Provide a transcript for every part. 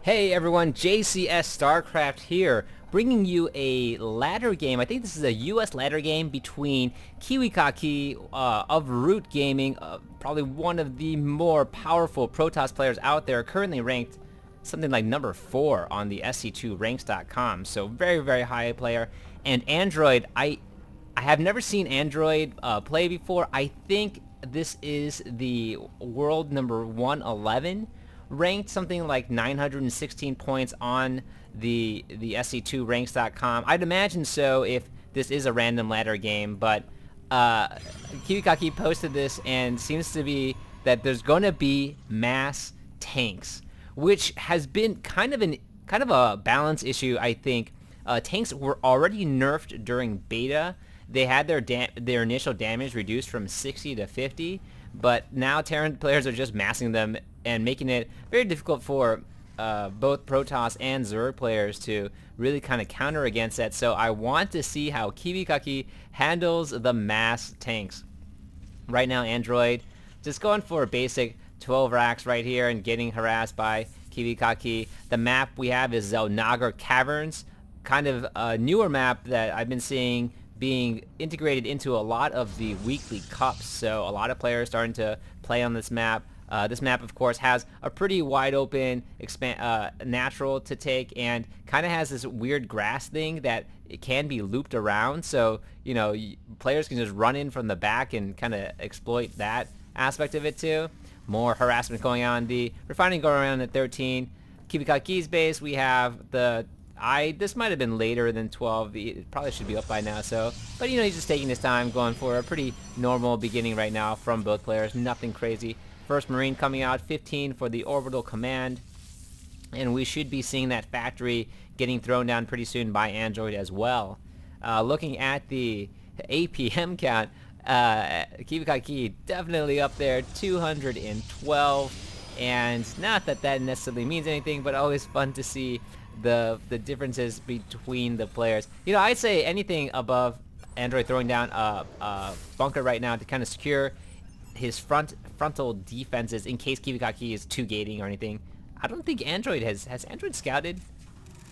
Hey everyone, JCS StarCraft here, bringing you a ladder game. I think this is a US ladder game between KiWiKaKi of Root Gaming, probably one of the more powerful Protoss players out there, currently ranked something like number 4 on the SC2ranks.com, so very, very high player. And Android, I have never seen Android play before. I think this is the world number 111, ranked something like 916 points on the SC2ranks.com. I'd imagine so if this is a random ladder game, but KiWiKaKi posted this and seems to be that there's going to be mass tanks, which has been kind of a balance issue, I think. Tanks were already nerfed during beta. They had their initial damage reduced from 60 to 50, but now Terran players are just massing them and making it very difficult for both Protoss and Zerg players to really kind of counter against that. So I want to see how KiWiKaKi handles the mass tanks. Right now, Android just going for a basic 12 racks right here and getting harassed by KiWiKaKi. The map we have is Naga Caverns, kind of a newer map that I've been seeing being integrated into a lot of the weekly cups. So a lot of players starting to play on this map. This map, of course, has a pretty wide open natural to take, and kind of has this weird grass thing that it can be looped around. So, you know, players can just run in from the back and kind of exploit that aspect of it too. More harassment going on. The refining going around at 13. KiWiKaKi's base, we have this might have been later than 12. It probably should be up by now. So, but you know, he's just taking his time, going for a pretty normal beginning right now from both players. Nothing crazy. First Marine coming out, 15 for the orbital command, and we should be seeing that factory getting thrown down pretty soon by Android as well. Looking at the APM count, KiWiKaKi definitely up there, 212, and not that that necessarily means anything, but always fun to see the differences between the players. You know, I'd say anything above Android throwing down a bunker right now to kind of secure his frontal defenses in case KiWiKaKi is 2-gating or anything. I don't think Android has Android scouted.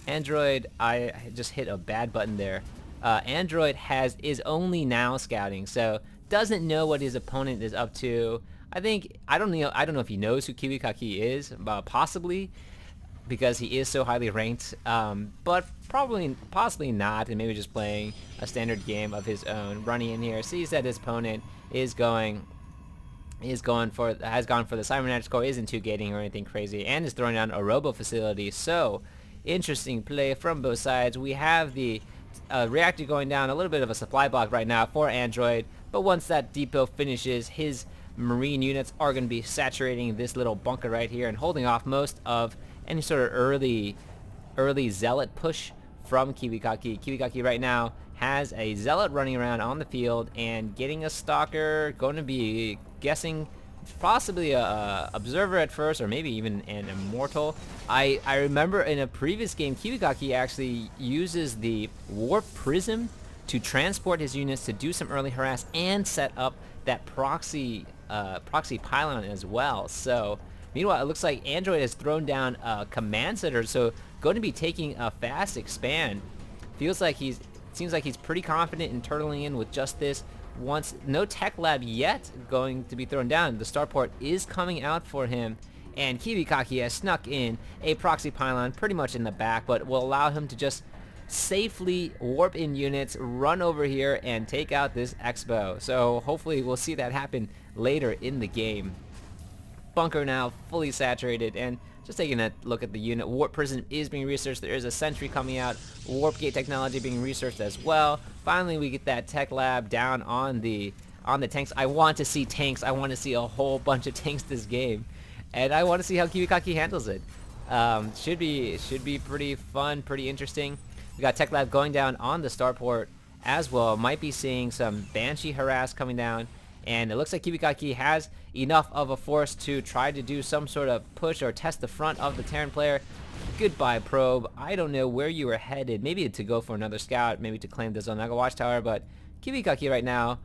Android, I just hit a bad button there. Android is only now scouting, so doesn't know what his opponent is up to. I don't know if he knows who KiWiKaKi is, possibly, because he is so highly ranked, but possibly not, and maybe just playing a standard game of his own. Running in here, sees that his opponent has gone for the cybernetics core, isn't 2-gating or anything crazy, and is throwing down a robo facility. So interesting play from both sides. We have the reactor going down, a little bit of a supply block right now for Android, but once that depot finishes, his marine units are going to be saturating this little bunker right here and holding off most of any sort of early zealot push from KiWiKaKi. KiWiKaKi right now has a zealot running around on the field and getting a stalker, going to be guessing possibly a observer at first, or maybe even an immortal. I remember in a previous game, KiWiKaKi actually uses the warp prism to transport his units to do some early harass and set up that proxy pylon as well. So meanwhile, it looks like Android has thrown down a command center, so going to be taking a fast expand. Seems like he's pretty confident in turtling in with just this. Once no tech lab yet going to be thrown down, the starport is coming out for him, and KiWiKaKi has snuck in a proxy pylon pretty much in the back, but will allow him to just safely warp in units, run over here, and take out this expo. So hopefully we'll see that happen later in the game. Bunker now fully saturated, and just taking a look at the unit. Warp prism is being researched. There is a sentry coming out. Warp gate technology being researched as well. Finally, we get that tech lab down on the tanks. I want to see tanks. I want to see a whole bunch of tanks this game, and I want to see how KiWiKaKi handles it. Should be pretty fun, pretty interesting. We got tech lab going down on the starport as well. Might be seeing some Banshee harass coming down. And it looks like KiWiKaKi has enough of a force to try to do some sort of push or test the front of the Terran player. Goodbye, probe. I don't know where you were headed. Maybe to go for another scout, maybe to claim the Naga watchtower, but KiWiKaKi right now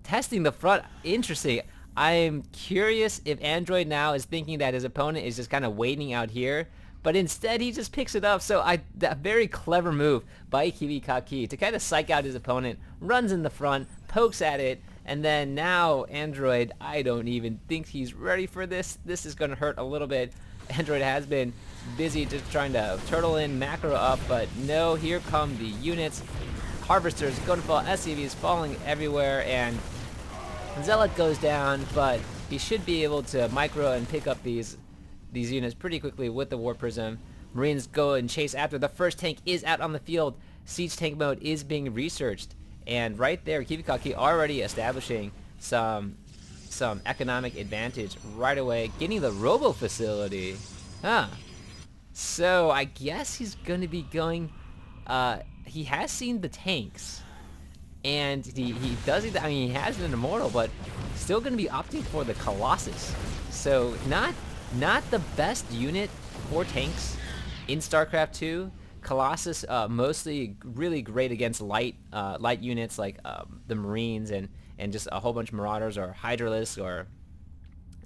testing the front. Interesting. I'm curious if Android now is thinking that his opponent is just kind of waiting out here, but instead he just picks it up. So that very clever move by KiWiKaKi to kind of psych out his opponent, runs in the front, pokes at it, and then now Android, I don't even think he's ready for this. This is going to hurt a little bit. Android has been busy just trying to turtle in, macro up, but no, here come the units. Harvesters going to fall, SCVs falling everywhere, and Zealot goes down, but he should be able to micro and pick up these units pretty quickly with the War Prism. Marines go and chase after. The first tank is out on the field. Siege tank mode is being researched, and right there, KiWiKaKi already establishing some economic advantage right away, getting the Robo facility. So I guess he's going to be going. He has seen the tanks. And he does it. I mean, he has been immortal, but still going to be opting for the Colossus. So not the best unit for tanks in StarCraft 2. Colossus mostly really great against light units like the Marines and just a whole bunch of Marauders or Hydralisks or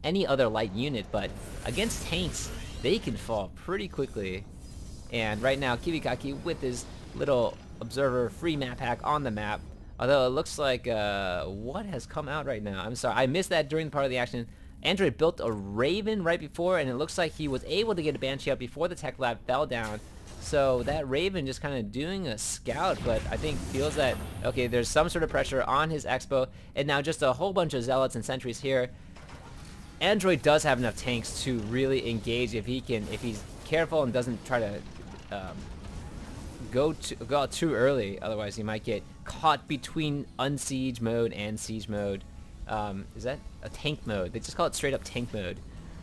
any other light unit. But against tanks, they can fall pretty quickly. And right now, KiWiKaKi with his little observer free map hack on the map. Although it looks like, what has come out right now? I'm sorry, I missed that during part of the action. Android built a Raven right before, and it looks like he was able to get a Banshee out before the tech lab fell down. So that Raven just kind of doing a scout, but I think feels that, okay, there's some sort of pressure on his Expo, and now just a whole bunch of Zealots and Sentries here. Android does have enough tanks to really engage if he's careful and doesn't try to go out too early. Otherwise, he might get caught between unsiege mode and siege mode. Is that a tank mode? They just call it straight up tank mode.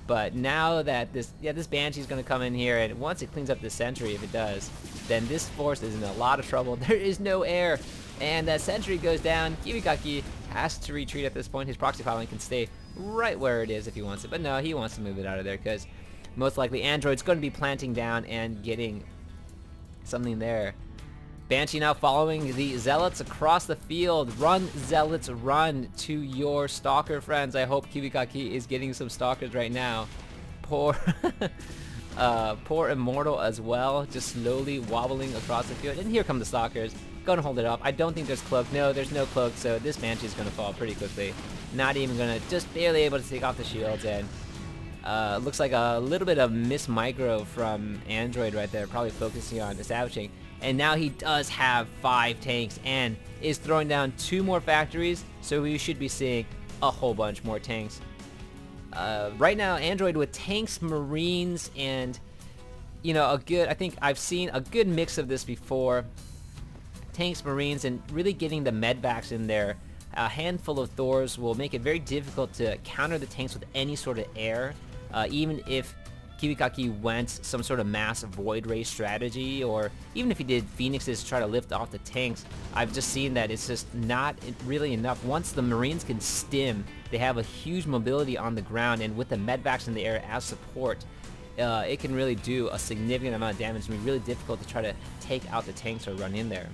But now that this Banshee's going to come in here, and once it cleans up the sentry, if it does, then this force is in a lot of trouble. There is no air, and that sentry goes down. KiWiKaKi has to retreat at this point. His proxy piling can stay right where it is if he wants it, but no, he wants to move it out of there because most likely Android's going to be planting down and getting something there. Banshee now following the Zealots across the field. Run, Zealots, run to your Stalker friends. I hope KiWiKaKi is getting some Stalkers right now. Poor Immortal as well, just slowly wobbling across the field. And here come the Stalkers. Gonna hold it up. I don't think there's cloak. No, there's no cloak, so this Banshee is gonna fall pretty quickly. Not even gonna, just barely able to take off the shields, and looks like a little bit of miss micro from Android right there, probably focusing on establishing. And now he does have 5 tanks and is throwing down 2 more factories, so we should be seeing a whole bunch more tanks. Right now, Android with tanks, Marines, and I think I've seen a good mix of this before. Tanks, Marines, and really getting the medvacs in there. A handful of Thors will make it very difficult to counter the tanks with any sort of air, even if KiWiKaKi went some sort of mass void ray strategy, or even if he did Phoenixes to try to lift off the tanks. I've just seen that it's just not really enough. Once the Marines can stim, they have a huge mobility on the ground, and with the medvacs in the air as support, it can really do a significant amount of damage. It's going to be really difficult to try to take out the tanks or run in there.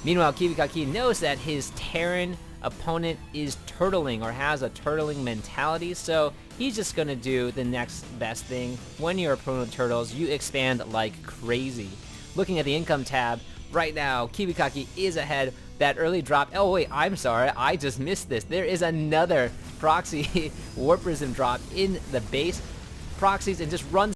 Meanwhile, KiWiKaKi knows that his Terran opponent is turtling or has a turtling mentality, so he's just going to do the next best thing. When your opponent turtles, you expand like crazy. Looking at the income tab, right now, KiWiKaKi is ahead. That early drop, oh wait, I'm sorry, I just missed this. There is another proxy War Prism drop in the base. Proxies and just runs